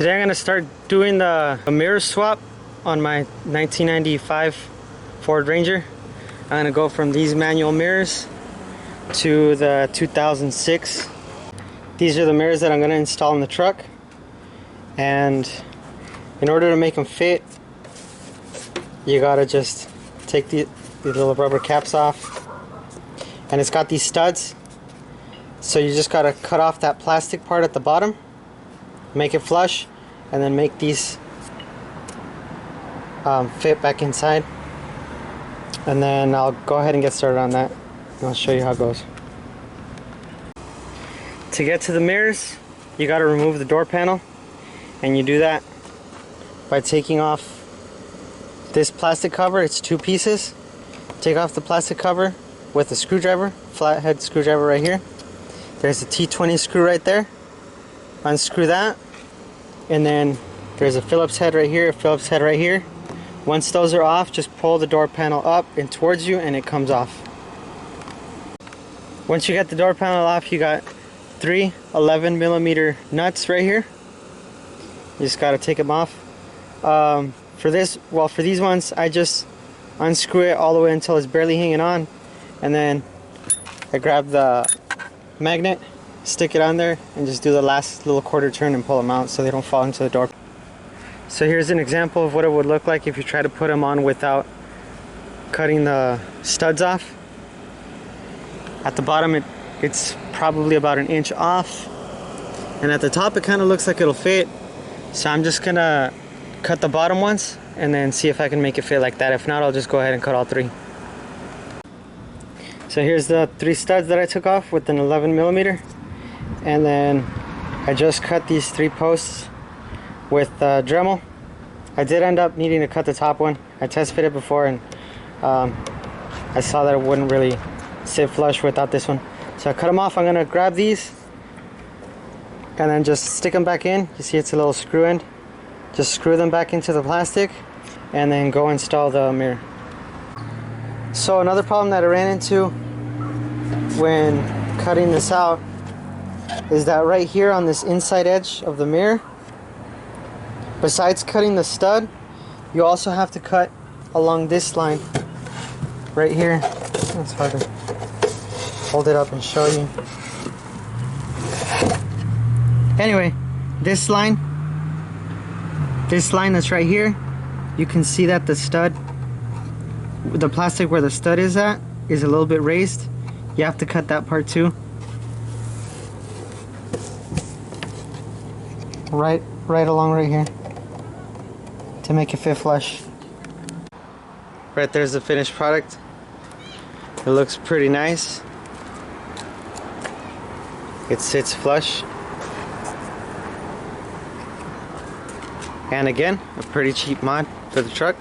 Today I'm going to start doing the mirror swap on my 1995 Ford Ranger. I'm going to go from these manual mirrors to the 2006. These are the mirrors that I'm going to install in the truck, and in order to make them fit, you gotta just take these little rubber caps off, and it's got these studs, so you just gotta cut off that plastic part at the bottom, make it flush, and then make these fit back inside. And then I'll go ahead and get started on that, and I'll show you how it goes. To get to the mirrors, you got to remove the door panel, and you do that by taking off this plastic cover. It's two pieces. Take off the plastic cover with a screwdriver, flathead screwdriver right here. There's a T20 screw right there. Unscrew that, and then there's a Phillips head right here, a Phillips head right here. Once those are off, just pull the door panel up and towards you, and it comes off. Once you get the door panel off, you got 3 11mm nuts right here. You just got to take them off. For these ones, I just unscrew it all the way until it's barely hanging on, and then I grab the magnet, stick it on there, and just do the last little quarter turn and pull them out so they don't fall into the door. So here's an example of what it would look like if you try to put them on without cutting the studs off. At the bottom, it's probably about 1 inch off, and at the top it kind of looks like it'll fit. So I'm just gonna cut the bottom ones and then see if I can make it fit like that. If not, I'll just go ahead and cut all 3. So here's the 3 studs that I took off with an 11mm, and then I just cut these 3 posts with Dremel. I did end up needing to cut the top one. I test fitted before, and I saw that it wouldn't really sit flush without this one. So I cut them off. I'm gonna grab these and then just stick them back in. You see it's a little screw end. Just screw them back into the plastic and then go install the mirror. So another problem that I ran into when cutting this out is that right here on this inside edge of the mirror, besides cutting the stud, you also have to cut along this line right here. It's hard to hold it up and show you. Anyway, this line that's right here, you can see that the stud, the plastic where the stud is at, is a little bit raised. You have to cut that part too. Right along right here to make it fit flush. Right there's the finished product. It looks pretty nice. It sits flush. And again, a pretty cheap mod for the truck.